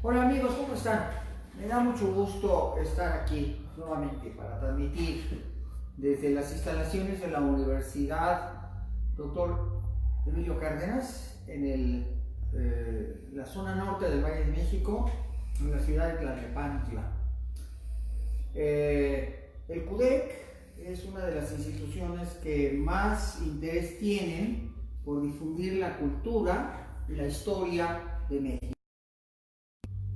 Hola amigos, ¿cómo están? Me da mucho gusto estar aquí nuevamente para transmitir desde las instalaciones de la Universidad Dr. Emilio Cárdenas en la zona norte del Valle de México, en la ciudad de Tlalnepantla. El CUDEC es una de las instituciones que más interés tienen por difundir la cultura y la historia de México.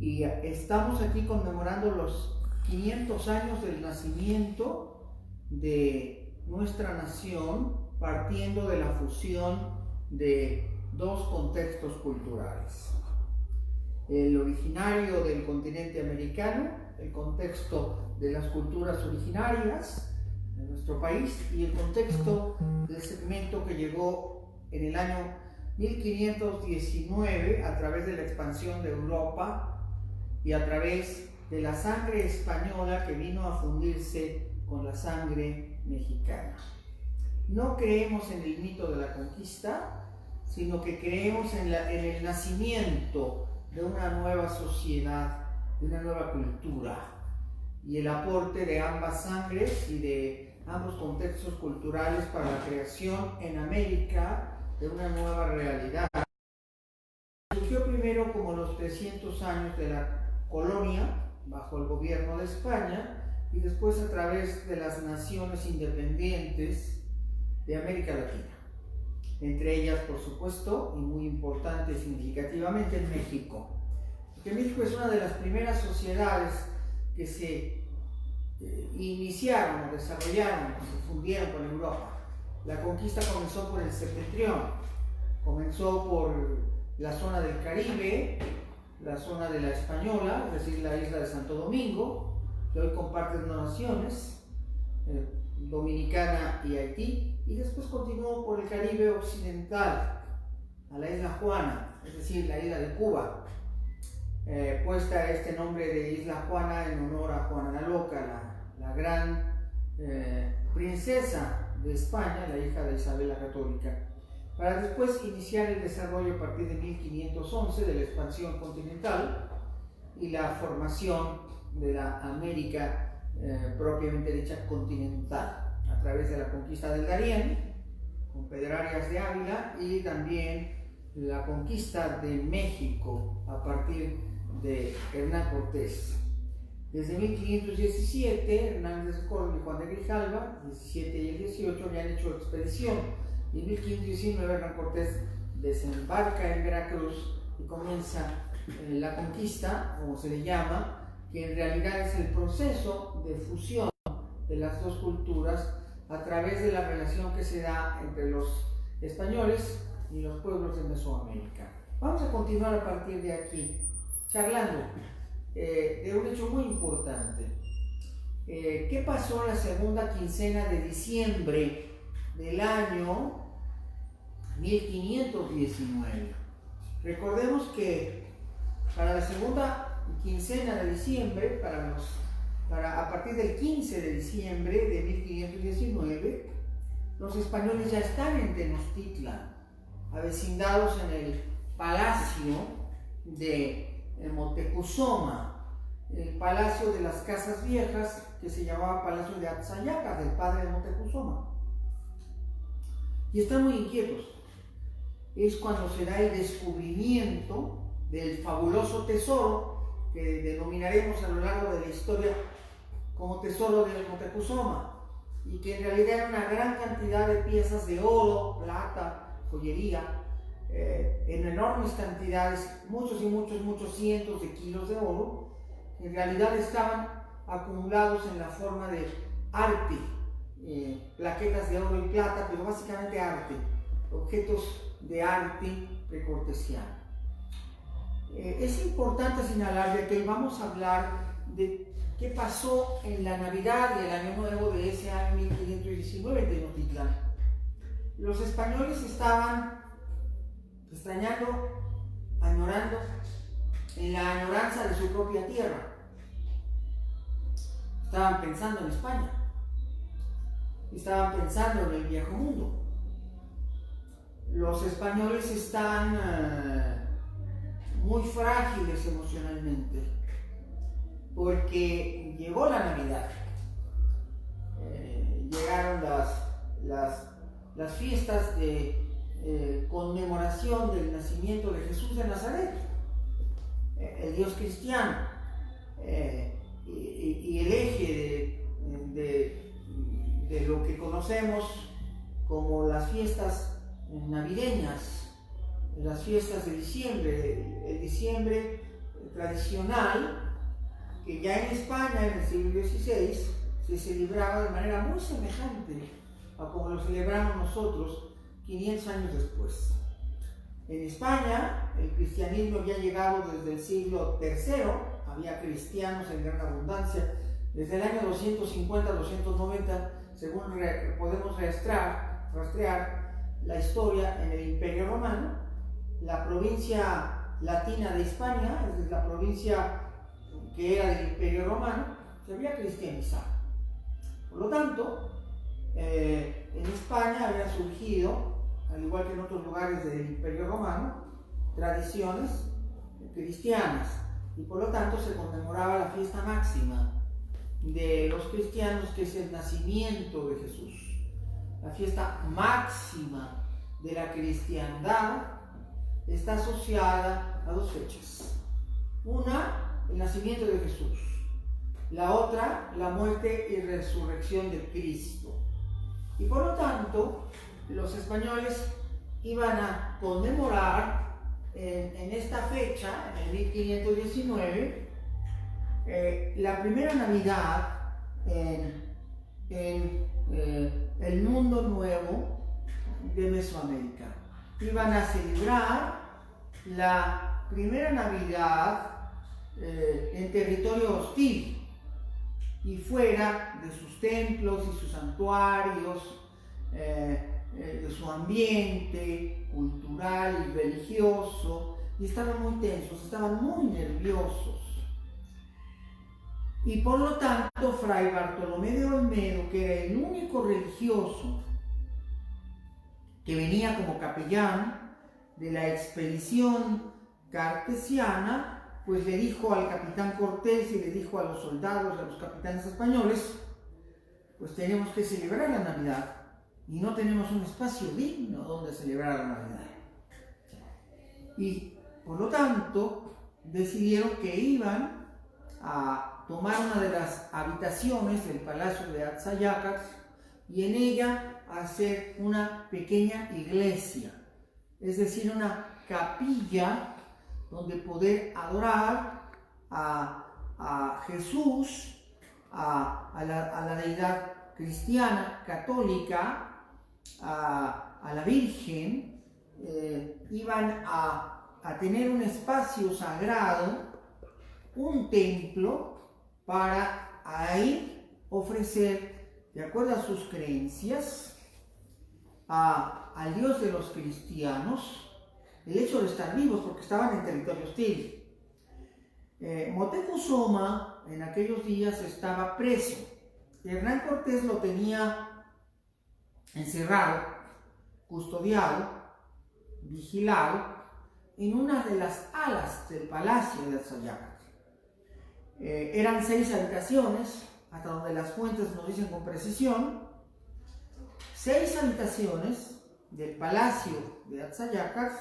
Y estamos aquí conmemorando los 500 años del nacimiento de nuestra nación, partiendo de la fusión de dos contextos culturales. El originario del continente americano, el contexto de las culturas originarias de nuestro país, y el contexto del segmento que llegó en el año 1519 a través de la expansión de Europa y a través de la sangre española que vino a fundirse con la sangre mexicana. No creemos en el mito de la conquista, sino que creemos en el nacimiento de una nueva sociedad, de una nueva cultura, y el aporte de ambas sangres y de ambos contextos culturales para la creación en América de una nueva realidad. Surgió primero como los 300 años de la colonia bajo el gobierno de España, y después a través de las naciones independientes de América Latina, entre ellas por supuesto, y muy importante y significativamente, en México, porque México es una de las primeras sociedades que se iniciaron o desarrollaron o se fundieron con Europa. La conquista comenzó por el septentrión, comenzó por la zona del Caribe, la zona de la Española, es decir, la isla de Santo Domingo, que hoy comparten dos naciones, Dominicana y Haití, y después continuó por el Caribe occidental, a la isla Juana, es decir, la isla de Cuba, puesta este nombre de Isla Juana en honor a Juana la Loca, la gran princesa de España, la hija de Isabel la Católica, para después iniciar el desarrollo a partir de 1511 de la expansión continental y la formación de la América propiamente dicha continental, a través de la conquista del Darién, con Pedro Arias de Ávila, y también la conquista de México a partir de Hernán Cortés. Desde 1517, Hernández de Córdoba y Juan de Grijalva, 17 y el 18, habían hecho expedición. Y en 1519 Hernán Cortés desembarca en Veracruz y comienza la conquista, como se le llama, que en realidad es el proceso de fusión de las dos culturas a través de la relación que se da entre los españoles y los pueblos de Mesoamérica. Vamos a continuar a partir de aquí, charlando de un hecho muy importante. ¿Qué pasó en la segunda quincena de diciembre del año 1519? Recordemos que para la segunda quincena de diciembre, a partir del 15 de diciembre de 1519, los españoles ya están en Tenochtitlan, avecindados en el palacio de Moctezuma, el palacio de las casas viejas, que se llamaba Palacio de Atzayaca, del padre de Moctezuma. Y están muy inquietos. Es cuando se da el descubrimiento del fabuloso tesoro que denominaremos a lo largo de la historia como tesoro de Moctezuma, y que en realidad era una gran cantidad de piezas de oro, plata, joyería, en enormes cantidades, muchos cientos de kilos de oro, que en realidad estaban acumulados en la forma de arte, plaquetas de oro y plata, pero básicamente arte, objetos de arte precortesiano. Es importante señalar de que hoy vamos a hablar de qué pasó en la Navidad y el Año Nuevo de ese año 1519 en Tenochtitlan. Los españoles estaban extrañando, añorando, en la añoranza de su propia tierra. Estaban pensando en España, estaban pensando en el viejo mundo. Los españoles están muy frágiles emocionalmente, porque llegó la Navidad, llegaron las fiestas de conmemoración del nacimiento de Jesús de Nazaret, el Dios cristiano, y el eje de lo que conocemos como las fiestas navideñas, las fiestas de diciembre, el diciembre tradicional, que ya en España en el siglo XVI se celebraba de manera muy semejante a como lo celebramos nosotros 500 años después. En España el cristianismo había llegado desde el siglo III, había cristianos en gran abundancia, desde el año 250-290, según podemos rastrear la historia en el Imperio Romano. La provincia latina de Hispania, es decir, la provincia que era del Imperio Romano, se había cristianizado. Por lo tanto, en España habían surgido, al igual que en otros lugares del Imperio Romano, tradiciones cristianas, y por lo tanto se conmemoraba la fiesta máxima de los cristianos, que es el nacimiento de Jesús. La fiesta máxima de la cristiandad está asociada a dos fechas. Una, el nacimiento de Jesús. La otra, la muerte y resurrección de Cristo. Y por lo tanto, los españoles iban a conmemorar en esta fecha, en el 1519, la primera Navidad en el mundo nuevo de Mesoamérica. Iban a celebrar la primera Navidad en territorio hostil y fuera de sus templos y sus santuarios, de su ambiente cultural y religioso, y estaban muy tensos, estaban muy nerviosos. Y por lo tanto, Fray Bartolomé de Olmedo, que era el único religioso que venía como capellán de la expedición cartesiana, pues le dijo al capitán Cortés y le dijo a los soldados, a los capitanes españoles, pues tenemos que celebrar la Navidad y no tenemos un espacio digno donde celebrar la Navidad. Y por lo tanto decidieron que iban a tomar una de las habitaciones del Palacio de Atzayacax y en ella hacer una pequeña iglesia, es decir, una capilla donde poder adorar a Jesús, a la deidad cristiana, católica, a la Virgen. Iban a tener un espacio sagrado, un templo, para ahí ofrecer, de acuerdo a sus creencias, al Dios de los cristianos, el hecho de estar vivos, porque estaban en territorio hostil. Moctezuma en aquellos días estaba preso. Hernán Cortés lo tenía encerrado, custodiado, vigilado, en una de las alas del Palacio de Atzayacax. Eran 6 habitaciones, hasta donde las fuentes nos dicen con precisión, 6 habitaciones del Palacio de Atzayacax,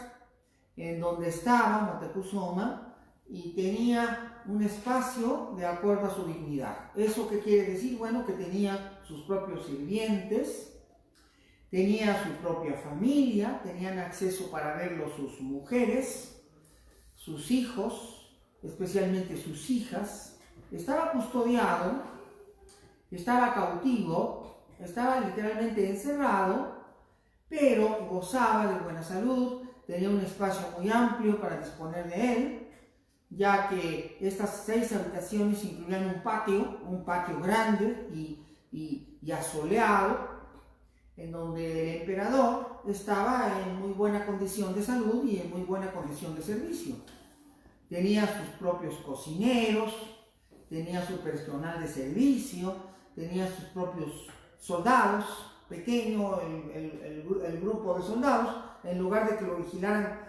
en donde estaba Moctezuma, y tenía un espacio de acuerdo a su dignidad. ¿Eso qué quiere decir? Bueno, que tenía sus propios sirvientes, tenía su propia familia, tenían acceso para verlo sus mujeres, sus hijos, especialmente sus hijas. Estaba custodiado, estaba cautivo, estaba literalmente encerrado, pero gozaba de buena salud, tenía un espacio muy amplio para disponer de él, ya que estas 6 habitaciones incluían un patio grande y asoleado, en donde el emperador estaba en muy buena condición de salud y en muy buena condición de servicio. Tenía sus propios cocineros, tenía su personal de servicio, tenía sus propios soldados, pequeño el grupo de soldados, en lugar de que lo vigilaran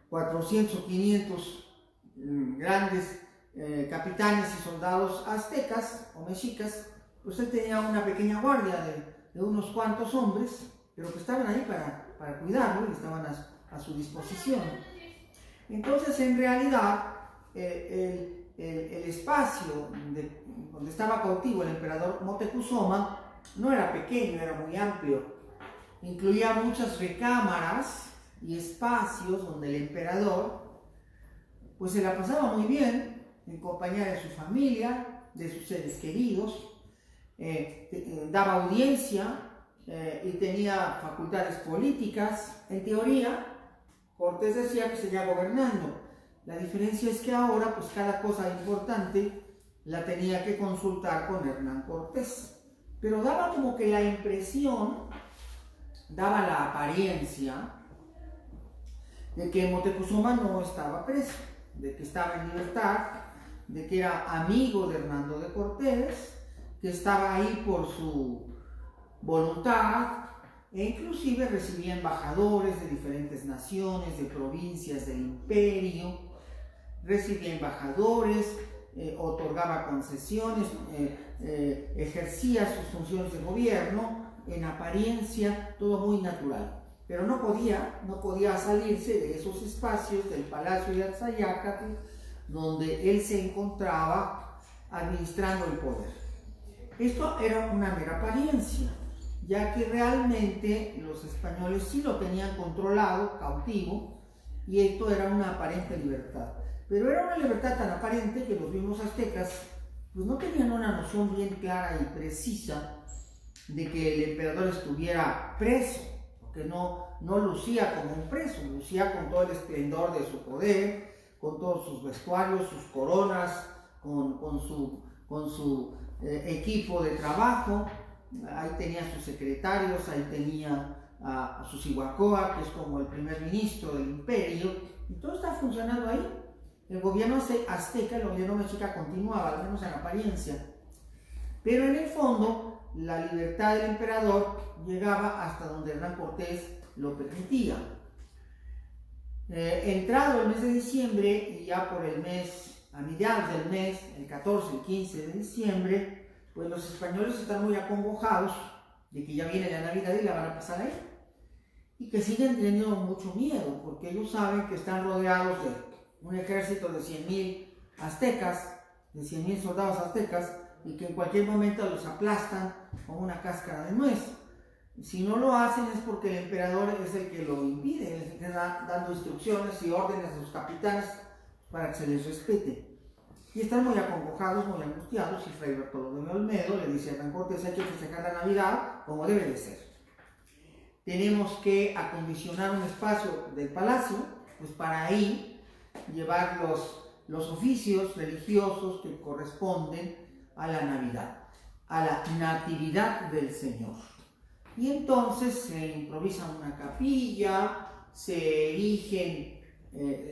400 o 500 grandes capitanes y soldados aztecas o mexicas, pues él tenía una pequeña guardia de unos cuantos hombres, pero que estaban ahí para cuidarlo y estaban a su disposición. Entonces, en realidad, el espacio donde estaba cautivo el emperador Moctezuma no era pequeño, era muy amplio. Incluía muchas recámaras y espacios donde el emperador pues se la pasaba muy bien en compañía de su familia, de sus seres queridos, daba audiencia y tenía facultades políticas. En teoría, Cortés decía que seguía gobernando. La diferencia es que ahora, pues cada cosa importante la tenía que consultar con Hernán Cortés. Pero daba como que la impresión, daba la apariencia de que Moctezuma no estaba preso, de que estaba en libertad, de que era amigo de Hernando de Cortés, que estaba ahí por su voluntad, e inclusive recibía embajadores de diferentes naciones, de provincias del imperio, recibía embajadores, otorgaba concesiones, ejercía sus funciones de gobierno, en apariencia todo muy natural. Pero no podía salirse de esos espacios del Palacio de Axayácatl, donde él se encontraba administrando el poder. Esto era una mera apariencia, ya que realmente los españoles sí lo tenían controlado, cautivo, y esto era una aparente libertad. Pero era una libertad tan aparente que los mismos aztecas pues no tenían una noción bien clara y precisa de que el emperador estuviera preso, porque no lucía como un preso, lucía con todo el esplendor de su poder, con todos sus vestuarios, sus coronas, con su equipo de trabajo. Ahí tenía sus secretarios, ahí tenía a su Cihuacóatl, que es como el primer ministro del imperio, y todo está funcionando ahí. El gobierno azteca, el gobierno mexica continuaba, al menos en apariencia, pero en el fondo la libertad del emperador llegaba hasta donde Hernán Cortés lo permitía. Entrado el mes de diciembre, y ya por el mes, a mediados del mes, el 14, el 15 de diciembre, pues los españoles están muy acongojados de que ya viene la Navidad y la van a pasar ahí, y que siguen teniendo mucho miedo, porque ellos saben que están rodeados de un ejército de 100,000 aztecas, de 100,000 soldados aztecas, y que en cualquier momento los aplastan con una cáscara de nuez. Si no lo hacen es porque el emperador es el que lo impide, es el que está dando instrucciones y órdenes a sus capitanes para que se les respete. Y están muy acongojados, muy angustiados, y Fray Bartolomé Olmedo le dice a Hernán Cortés: hay que festejar la Navidad como debe de ser. Tenemos que acondicionar un espacio del palacio, pues para ahí llevar los oficios religiosos que corresponden a la Navidad, a la Natividad del Señor. Y entonces se improvisa una capilla, se erigen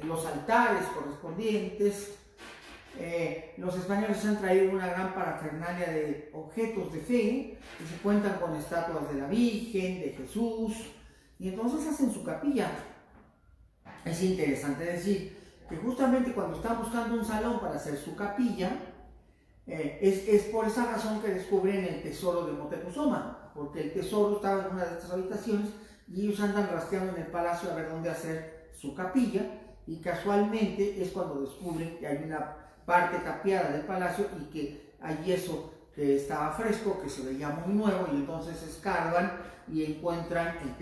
los altares correspondientes. Los españoles han traído una gran parafernalia de objetos de fe, que se cuentan con estatuas de la Virgen, de Jesús, y entonces hacen su capilla. Es interesante decir que justamente cuando están buscando un salón para hacer su capilla, es por esa razón que descubren el tesoro de Moctezuma, porque el tesoro estaba en una de estas habitaciones y ellos andan rastreando en el palacio a ver dónde hacer su capilla, y casualmente es cuando descubren que hay una parte tapiada del palacio y que hay yeso que estaba fresco, que se veía muy nuevo, y entonces escarban y encuentran el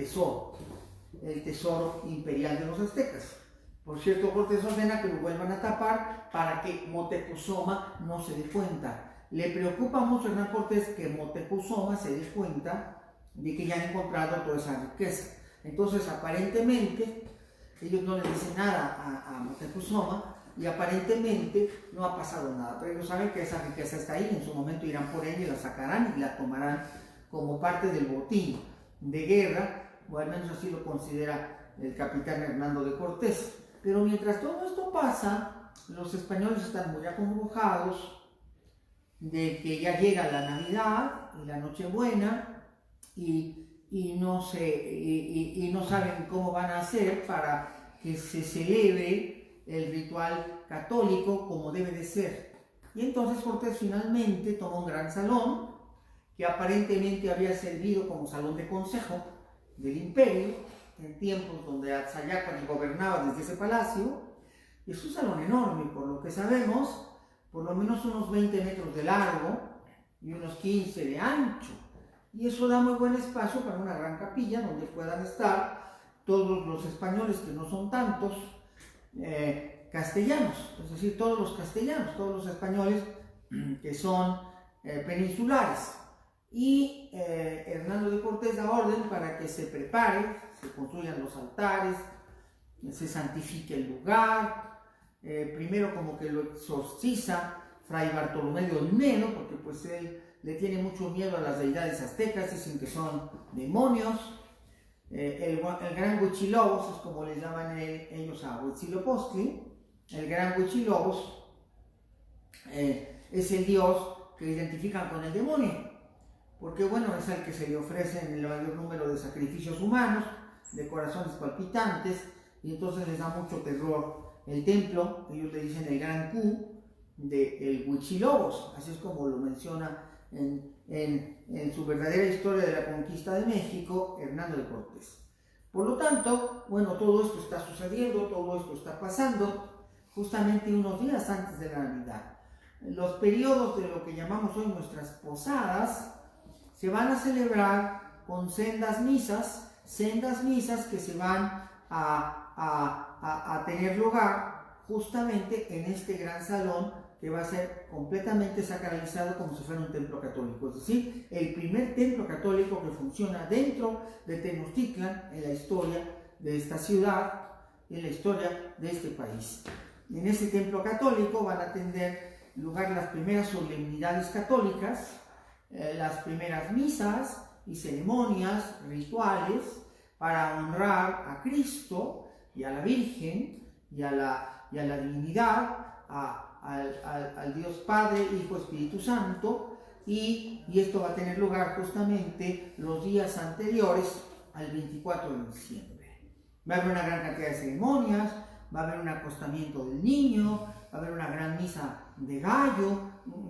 tesoro imperial de los aztecas. Por cierto, Cortés ordena que lo vuelvan a tapar para que Moctezuma no se dé cuenta. Le preocupa mucho a Hernán Cortés que Moctezuma se dé cuenta de que ya han encontrado toda esa riqueza. Entonces, aparentemente, ellos no le dicen nada a Moctezuma, y aparentemente no ha pasado nada. Pero ellos saben que esa riqueza está ahí, en su momento irán por ella y la sacarán y la tomarán como parte del botín de guerra, o al menos así lo considera el capitán Hernando de Cortés. Pero mientras todo esto pasa, los españoles están muy acongojados de que ya llega la Navidad y la Nochebuena, y no saben cómo van a hacer para que se celebre el ritual católico como debe de ser. Y entonces Cortés finalmente tomó un gran salón que aparentemente había servido como salón de consejo del imperio en tiempos donde Atzayaca gobernaba desde ese palacio. Y es un salón enorme, por lo que sabemos, por lo menos unos 20 metros de largo y unos 15 de ancho. Y eso da muy buen espacio para una gran capilla donde puedan estar todos los españoles, que no son tantos, castellanos, es decir, todos los castellanos, todos los españoles que son peninsulares. Y Hernando de Cortés da orden para que se prepare, se construyan los altares, se santifique el lugar. Primero como que lo exorciza Fray Bartolomé de Olmedo, porque pues él le tiene mucho miedo a las deidades aztecas, dicen que son demonios. El gran Huichilobos, es como le llaman ellos a Huitzilopochtli. El gran Huichilobos es el dios que identifican con el demonio, porque bueno, es al que se le ofrecen el mayor número de sacrificios humanos, de corazones palpitantes, y entonces les da mucho terror el templo. Ellos le dicen el gran Q del Huichilobos, así es como lo menciona en su verdadera historia de la conquista de México, Hernando de Cortés. Por lo tanto, bueno, todo esto está sucediendo, todo esto está pasando justamente unos días antes de la Navidad. Los periodos de lo que llamamos hoy nuestras posadas se van a celebrar con sendas misas que se van a tener lugar justamente en este gran salón que va a ser completamente sacralizado como si fuera un templo católico, es decir, el primer templo católico que funciona dentro de Tenochtitlan en la historia de esta ciudad, en la historia de este país. En ese templo católico van a tener lugar las primeras solemnidades católicas, las primeras misas y ceremonias rituales para honrar a Cristo y a la Virgen y a la divinidad, al Dios Padre, Hijo, Espíritu Santo, y esto va a tener lugar justamente los días anteriores al 24 de diciembre. Va a haber una gran cantidad de ceremonias, va a haber un acostamiento del niño, va a haber una gran misa de gallo,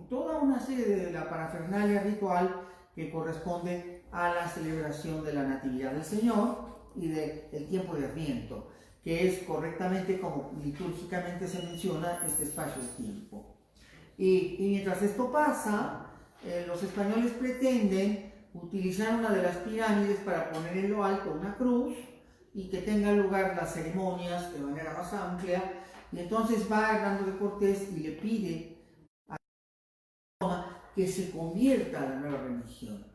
toda una serie de la parafernalia ritual que corresponde a la celebración de la Natividad del Señor y del tiempo de Adviento, que es correctamente como litúrgicamente se menciona este espacio de tiempo. Y mientras esto pasa, los españoles pretenden utilizar una de las pirámides para poner en lo alto una cruz y que tengan lugar las ceremonias de manera más amplia. Y entonces va Hernando de Cortés y le pide a Roma que se convierta a la nueva religión.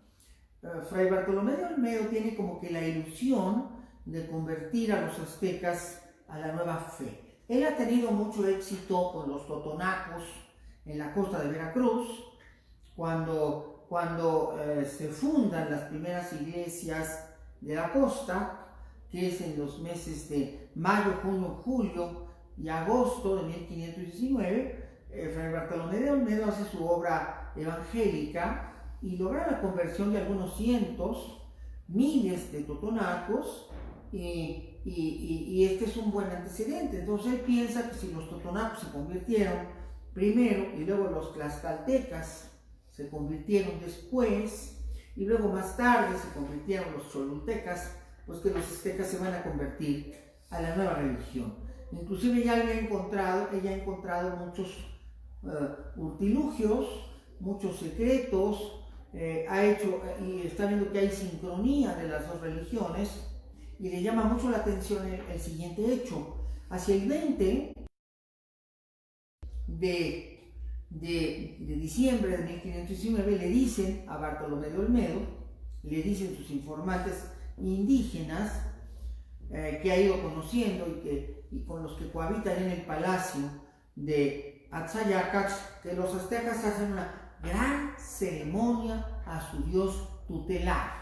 Fray Bartolomé de Olmedo tiene como que la ilusión de convertir a los aztecas a la nueva fe. Él ha tenido mucho éxito con los totonacos en la costa de Veracruz, cuando se fundan las primeras iglesias de la costa, que es en los meses de mayo, junio, julio y agosto de 1519, Fray Bartolomé de Olmedo hace su obra evangélica y logra la conversión de algunos cientos, miles de totonacos, y este es un buen antecedente. Entonces él piensa que si los totonacos se convirtieron primero y luego los tlaxcaltecas se convirtieron después y luego más tarde se convirtieron los cholultecas, pues que los aztecas se van a convertir a la nueva religión. Inclusive ella ha encontrado muchos urtilugios, muchos secretos, y está viendo que hay sincronía de las dos religiones, y le llama mucho la atención el siguiente hecho. Hacia el 20 de diciembre de 1519 le dicen a Bartolomé de Olmedo, le dicen sus informantes indígenas que ha ido conociendo y con los que cohabitan en el palacio de Atzayacax, que los aztecas hacen una gran ceremonia a su dios tutelar.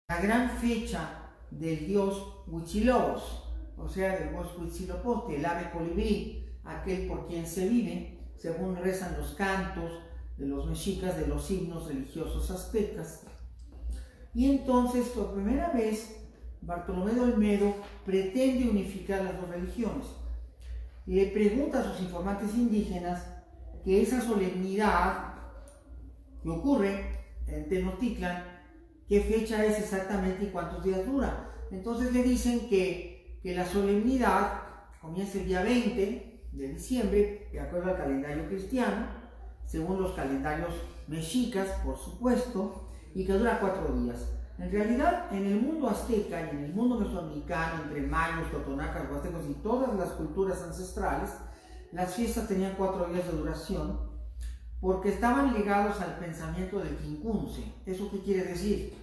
La gran fecha del dios Huichilobos, o sea, del dios Huitzilopochtli, el ave colibrí, aquel por quien se vive, según rezan los cantos de los mexicas, de los himnos religiosos aztecas. Y entonces, por primera vez, Bartolomé de Olmedo pretende unificar las dos religiones. le pregunta a sus informantes indígenas que esa solemnidad que ocurre en Tenochtitlan, qué fecha es exactamente y cuántos días dura. Entonces le dicen que la solemnidad comienza el día 20 de diciembre, de acuerdo al calendario cristiano, según los calendarios mexicas, por supuesto, y que dura 4 días. En realidad, en el mundo azteca y en el mundo mesoamericano, entre mayos, totonacas, huastecos y todas las culturas ancestrales, las fiestas tenían 4 días de duración porque estaban ligados al pensamiento del quincunce. ¿Eso qué quiere decir?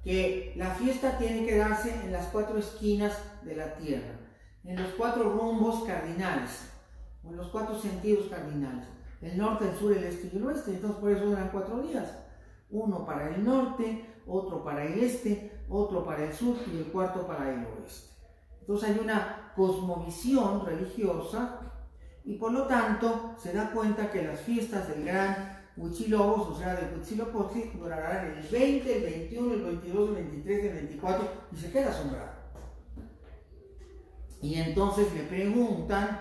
Que la fiesta tiene que darse en las 4 esquinas de la tierra, en los 4 rumbos cardinales, o en los 4 sentidos cardinales, el norte, el sur, el este y el oeste. Entonces por eso duran 4 días, uno para el norte, otro para el este, otro para el sur y el cuarto para el oeste. Entonces hay una cosmovisión religiosa y por lo tanto se da cuenta que las fiestas del gran Huitzilopochtli, o sea, del Huitzilopochtli, durarán el 20, el 21, el 22, el 23, el 24 y se queda asombrado. Y entonces le preguntan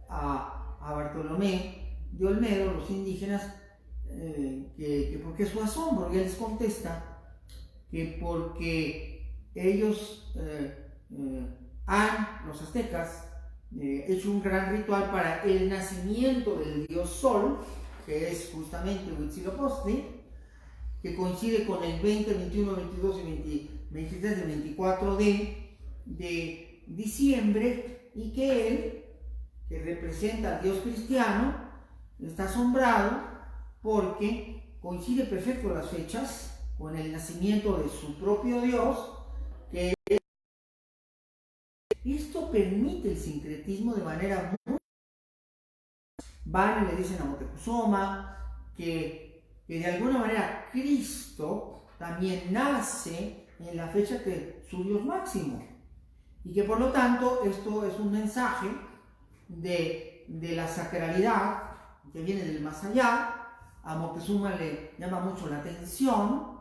a Bartolomé de Olmedo, los indígenas, que por qué su asombro, y él les contesta que porque ellos los aztecas, hecho un gran ritual para el nacimiento del dios Sol, que es justamente Huitzilopochtli, que coincide con el 20, 21, 22 y 23 y 24 de diciembre, y que él, que representa al Dios cristiano, está asombrado porque coincide perfecto las fechas con el nacimiento de su propio Dios, que esto permite el sincretismo de manera muy... Van y le dicen a Motecuzoma que de alguna manera Cristo también nace en la fecha que su Dios máximo, y que por lo tanto esto es un mensaje de la sacralidad que viene del más allá. A Moctezuma le llama mucho la atención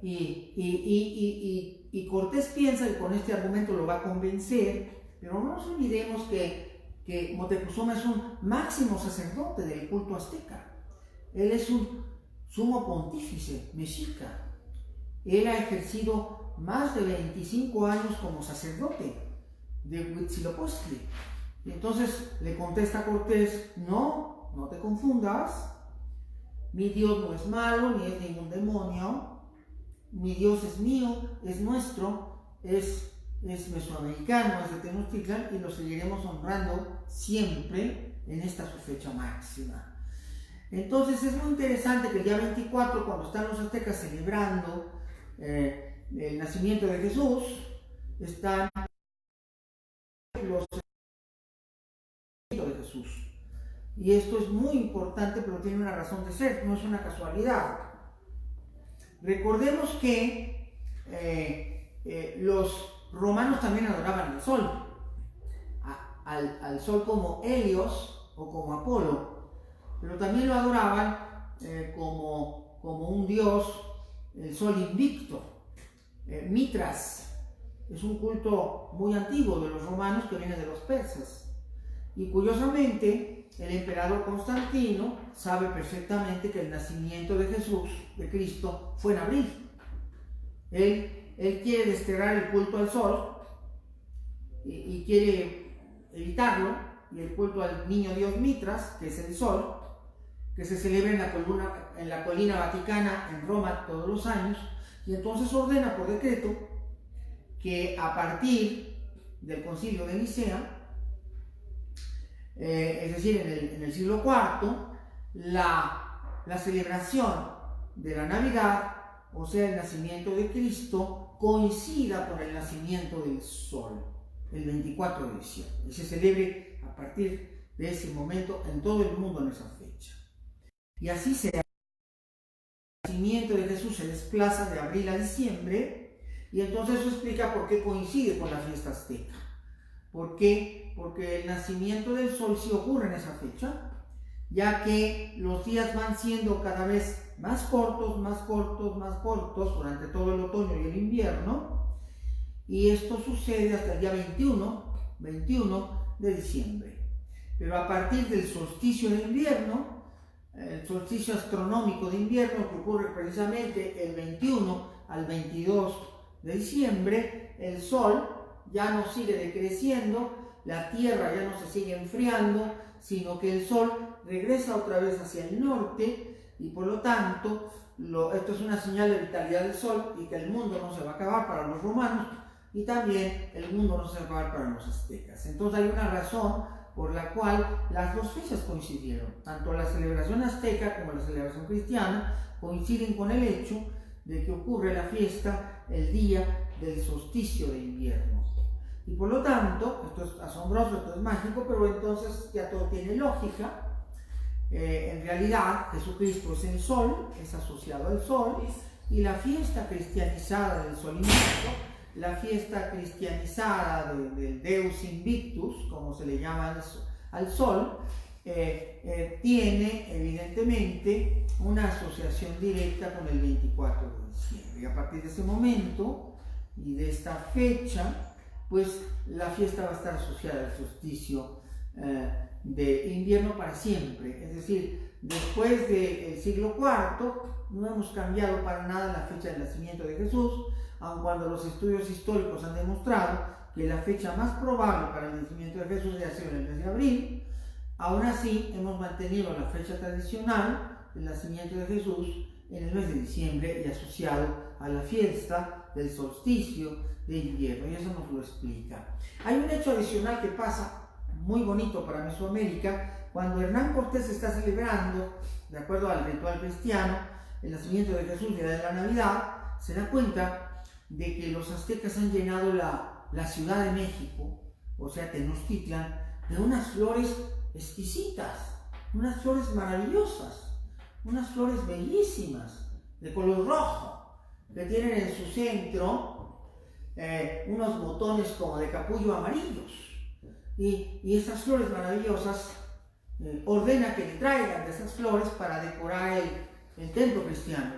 y Cortés piensa que con este argumento lo va a convencer, pero no nos olvidemos que Moctezuma es un máximo sacerdote del culto azteca. Él es un sumo pontífice mexica. Él ha ejercido más de 25 años como sacerdote de Huitzilopochtli. Y entonces le contesta a Cortés: no te confundas, mi Dios no es malo, ni es ningún demonio, mi Dios es mío, es nuestro, es mesoamericano, es de Tenochtitlan, y lo seguiremos honrando siempre en esta su fecha máxima. Entonces es muy interesante que el día 24, cuando están los aztecas celebrando el nacimiento de Jesús, están los de Jesús. Y esto es muy importante, pero tiene una razón de ser, no es una casualidad. Recordemos que los romanos también adoraban al sol, al sol como Helios o como Apolo, pero también lo adoraban como un dios, el sol invicto. Mitras es un culto muy antiguo de los romanos que viene de los persas. Y curiosamente, el emperador Constantino sabe perfectamente que el nacimiento de Jesús, de Cristo, fue en abril. Él quiere desterrar el culto al sol y quiere evitarlo, y el culto al niño Dios Mitras, que es el sol, que se celebra en la colina vaticana en Roma todos los años, y entonces ordena por decreto que a partir del concilio de Nicea, es decir, en el siglo IV, la celebración de la Navidad, o sea, el nacimiento de Cristo, coincida con el nacimiento del sol, el 24 de diciembre, y se celebre a partir de ese momento en todo el mundo en esa fecha. Y así se da. El nacimiento de Jesús se desplaza de abril a diciembre, y entonces eso explica por qué coincide con la fiesta azteca. ¿Por qué? Porque el nacimiento del sol sí ocurre en esa fecha, ya que los días van siendo cada vez más cortos durante todo el otoño y el invierno, y esto sucede hasta el día 21 21 de diciembre. Pero a partir del solsticio de invierno, el solsticio astronómico de invierno, que ocurre precisamente el 21 al 22 de diciembre, el Sol ya no sigue decreciendo, la Tierra ya no se sigue enfriando, sino que el Sol regresa otra vez hacia el norte y por lo tanto esto es una señal de vitalidad del Sol y que el mundo no se va a acabar para los romanos y también el mundo no se va a acabar para los aztecas. Entonces hay una razón por la cual las dos fechas coincidieron, tanto la celebración azteca como la celebración cristiana coinciden con el hecho de que ocurre la fiesta el día del solsticio de invierno. Y por lo tanto, esto es asombroso, esto es mágico, pero entonces ya todo tiene lógica. En realidad, Jesucristo es el Sol, es asociado al Sol, y la fiesta cristianizada del Sol Invicto, la fiesta cristianizada del Deus Invictus, como se le llama al Sol, tiene evidentemente una asociación directa con el 24 de diciembre. Y a partir de ese momento y de esta fecha, pues la fiesta va a estar asociada al solsticio de invierno para siempre. Es decir, después del siglo IV no hemos cambiado para nada la fecha del nacimiento de Jesús, aun cuando los estudios históricos han demostrado que la fecha más probable para el nacimiento de Jesús debe ser el mes de abril. Aún así, hemos mantenido la fecha tradicional del nacimiento de Jesús en el mes de diciembre y asociado a la fiesta del solsticio de invierno, y eso nos lo explica. Hay un hecho adicional que pasa muy bonito para Mesoamérica. Cuando Hernán Cortés está celebrando, de acuerdo al ritual cristiano, el nacimiento de Jesús, día de la Navidad, se da cuenta de que los aztecas han llenado la Ciudad de México, o sea, Tenochtitlan, de unas flores exquisitas, unas flores maravillosas, unas flores bellísimas, de color rojo, que tienen en su centro unos botones como de capullo amarillos. Y estas flores maravillosas ordena que le traigan de esas flores para decorar el templo cristiano,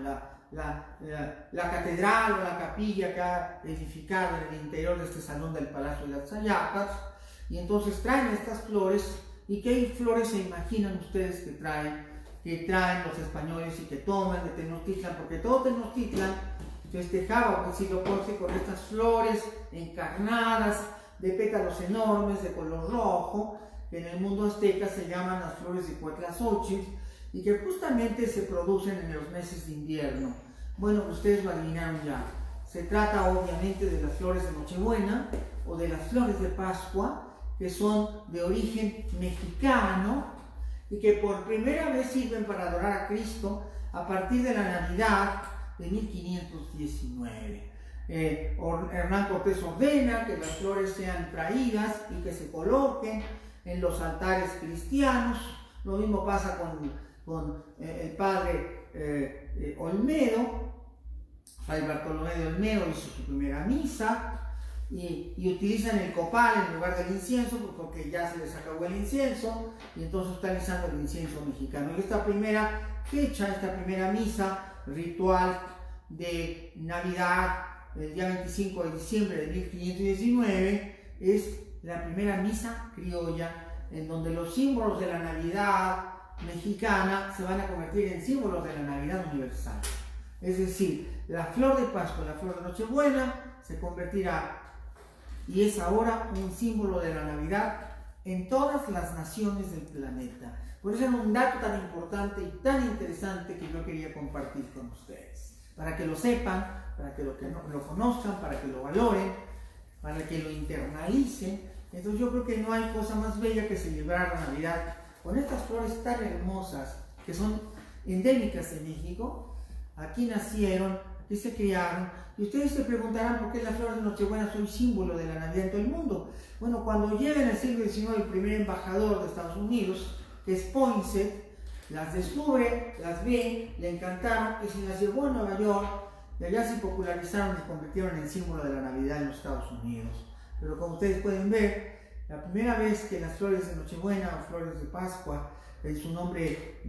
la catedral o la capilla que ha edificado en el interior de este salón del Palacio de Atzayapas. Y entonces traen estas flores. ¿Y qué flores se imaginan ustedes que traen los españoles y que toman de Tenochtitlan? Porque todo Tenochtitlan festejaba Huitzilopochtli con estas flores encarnadas de pétalos enormes de color rojo, que en el mundo azteca se llaman las flores de Cuetlazóchitl y que justamente se producen en los meses de invierno. Bueno, ustedes lo adivinaron ya. Se trata obviamente de las flores de Nochebuena o de las flores de Pascua, que son de origen mexicano y que por primera vez sirven para adorar a Cristo a partir de la Navidad de 1519. Hernán Cortés ordena que las flores sean traídas y que se coloquen en los altares cristianos. Lo mismo pasa con el padre Olmedo. Fray Bartolomé de Olmedo hizo su primera misa y utilizan el copal en lugar del incienso porque ya se les acabó el incienso y entonces están usando el incienso mexicano. Y esta primera fecha, esta primera misa ritual de Navidad, el día 25 de diciembre de 1519, es la primera misa criolla en donde los símbolos de la Navidad mexicana se van a convertir en símbolos de la Navidad universal. Es decir, la flor de Pascua, la flor de Nochebuena, se convertirá y es ahora un símbolo de la Navidad en todas las naciones del planeta. Por eso es un dato tan importante y tan interesante que yo quería compartir con ustedes, para que lo sepan, para que lo conozcan, para que lo valoren, para que lo internalicen. Entonces yo creo que no hay cosa más bella que celebrar la Navidad con estas flores tan hermosas que son endémicas de México. Aquí nacieron, aquí se criaron, y ustedes se preguntarán por qué las flores de Nochebuena son símbolo de la Navidad en todo el mundo. Bueno, cuando llega en el siglo XIX el primer embajador de Estados Unidos, que es Poinsett, las descubre, las ve, le encantaron y se las llevó a Nueva York, y allá se popularizaron y se convirtieron en símbolo de la Navidad en los Estados Unidos. Pero como ustedes pueden ver, la primera vez que las flores de Nochebuena o flores de Pascua, en su nombre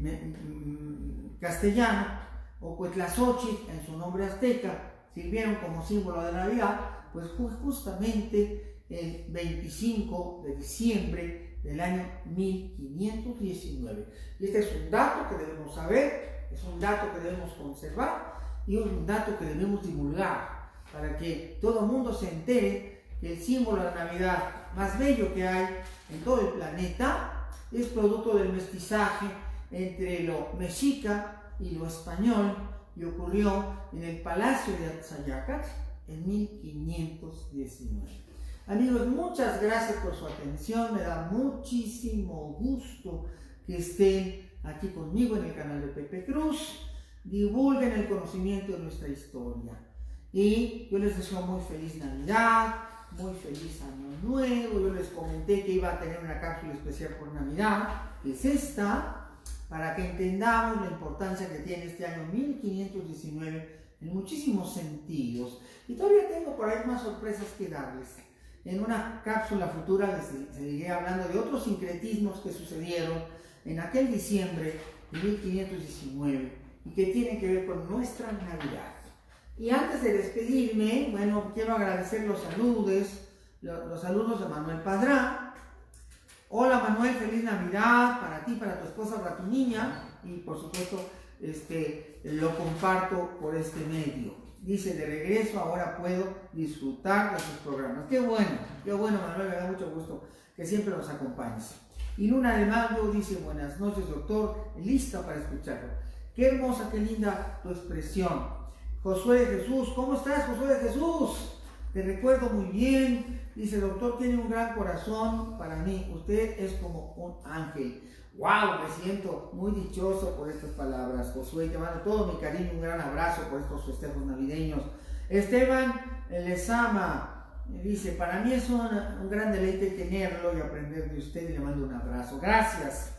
castellano, o Cuetlazóchitl en su nombre azteca, sirvieron como símbolo de Navidad, pues fue justamente el 25 de diciembre del año 1519. Y este es un dato que debemos saber, es un dato que debemos conservar y un dato que debemos divulgar para que todo el mundo se entere que el símbolo de la Navidad más bello que hay en todo el planeta es producto del mestizaje entre lo mexica y lo español, y ocurrió en el Palacio de Atzayacax en 1519. Amigos, muchas gracias por su atención, me da muchísimo gusto que estén aquí conmigo en el canal de Pepe Cruz, divulguen el conocimiento de nuestra historia, y yo les deseo muy feliz Navidad, muy feliz Año Nuevo. Yo les comenté que iba a tener una cápsula especial por Navidad, que es esta, para que entendamos la importancia que tiene este año 1519 en muchísimos sentidos. Y todavía tengo por ahí más sorpresas que darles. En una cápsula futura les seguiré hablando de otros sincretismos que sucedieron en aquel diciembre de 1519 y que tienen que ver con nuestra Navidad. Y antes de despedirme, bueno, quiero agradecer los saludos de Manuel Padrán. Hola Manuel, feliz Navidad para ti, para tu esposa, para tu niña, y por supuesto lo comparto por este medio. Dice, de regreso ahora puedo disfrutar de sus programas. Qué bueno Manuel, me da mucho gusto que siempre nos acompañes. Y Luna de Mayo dice, buenas noches doctor, lista para escucharlo. Qué hermosa, qué linda tu expresión. Josué de Jesús, ¿cómo estás Josué de Jesús? Te recuerdo muy bien. Dice, doctor, tiene un gran corazón para mí. Usted es como un ángel. ¡Wow! Me siento muy dichoso por estas palabras, Josué. Te mando todo mi cariño, un gran abrazo por estos festejos navideños. Esteban Lezama dice, para mí es un gran deleite tenerlo y aprender de usted, y le mando un abrazo. Gracias.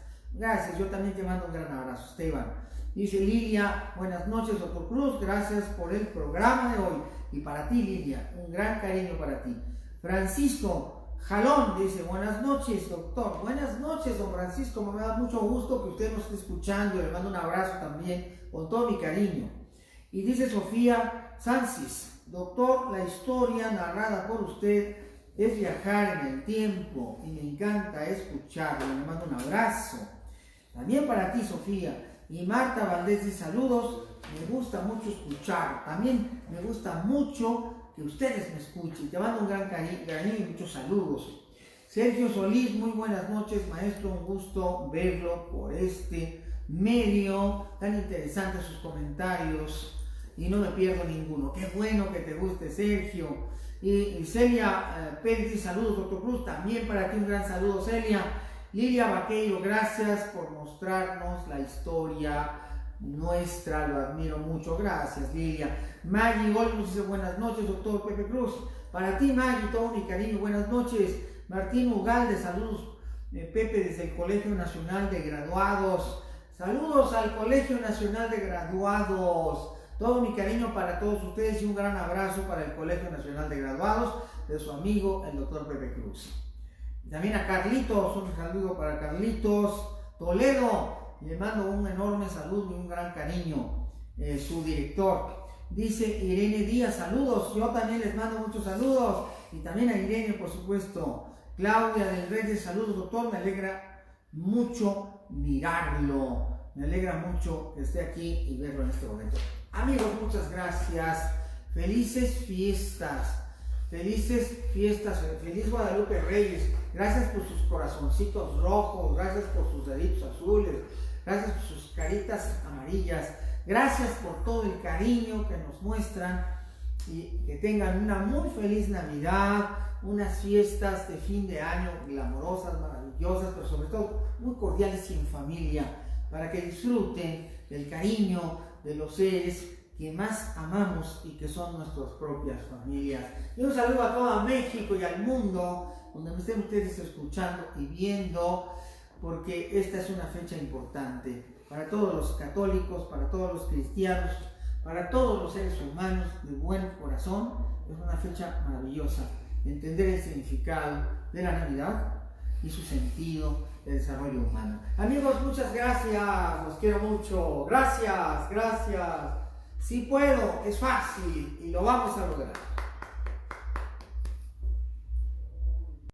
Yo también te mando un gran abrazo, Esteban. Dice Lilia, buenas noches, doctor Cruz. Gracias por el programa de hoy. Y para ti, Lilia, un gran cariño para ti. Francisco Jalón dice, buenas noches doctor, buenas noches don Francisco, me da mucho gusto que usted nos esté escuchando, le mando un abrazo también con todo mi cariño. Y dice Sofía Sansis, doctor, la historia narrada por usted es viajar en el tiempo y me encanta escucharlo, le mando un abrazo. También para ti Sofía. Y Marta Valdés dice, saludos, me gusta mucho escuchar, también me gusta mucho que ustedes me escuchen. Te mando un gran cariño y muchos saludos. Sergio Solís, muy buenas noches, maestro, un gusto verlo por este medio, tan interesantes sus comentarios y no me pierdo ninguno. Qué bueno que te guste, Sergio. Y Celia Pérez, saludos, doctor Cruz, también para ti un gran saludo, Celia. Lilia Vaqueiro, gracias por mostrarnos la historia nuestra, lo admiro mucho, gracias Lilia. Maggie Olmos dice, buenas noches doctor Pepe Cruz, para ti Maggie, todo mi cariño, buenas noches. Martín Ugalde, saludos Pepe desde el Colegio Nacional de Graduados, saludos al Colegio Nacional de Graduados, todo mi cariño para todos ustedes y un gran abrazo para el Colegio Nacional de Graduados de su amigo el doctor Pepe Cruz. Y también a Carlitos, un saludo para Carlitos Toledo, le mando un enorme saludo y un gran cariño, su director. Dice Irene Díaz, saludos, yo también les mando muchos saludos, y también a Irene, por supuesto. Claudia del Reyes, saludos doctor, me alegra mucho mirarlo, me alegra mucho que esté aquí y verlo en este momento. Amigos, muchas gracias, felices fiestas, feliz Guadalupe Reyes, gracias por sus corazoncitos rojos, gracias por sus deditos azules, gracias por sus caritas amarillas, gracias por todo el cariño que nos muestran y que tengan una muy feliz Navidad, unas fiestas de fin de año glamorosas, maravillosas, pero sobre todo muy cordiales y en familia, para que disfruten del cariño de los seres que más amamos y que son nuestras propias familias. Y un saludo a todo México y al mundo, donde me estén ustedes escuchando y viendo, porque esta es una fecha importante para todos los católicos, para todos los cristianos, para todos los seres humanos de buen corazón. Es una fecha maravillosa. Entender el significado de la Navidad y su sentido de desarrollo humano. Amigos, muchas gracias, los quiero mucho. Gracias. Si puedo, es fácil y lo vamos a lograr.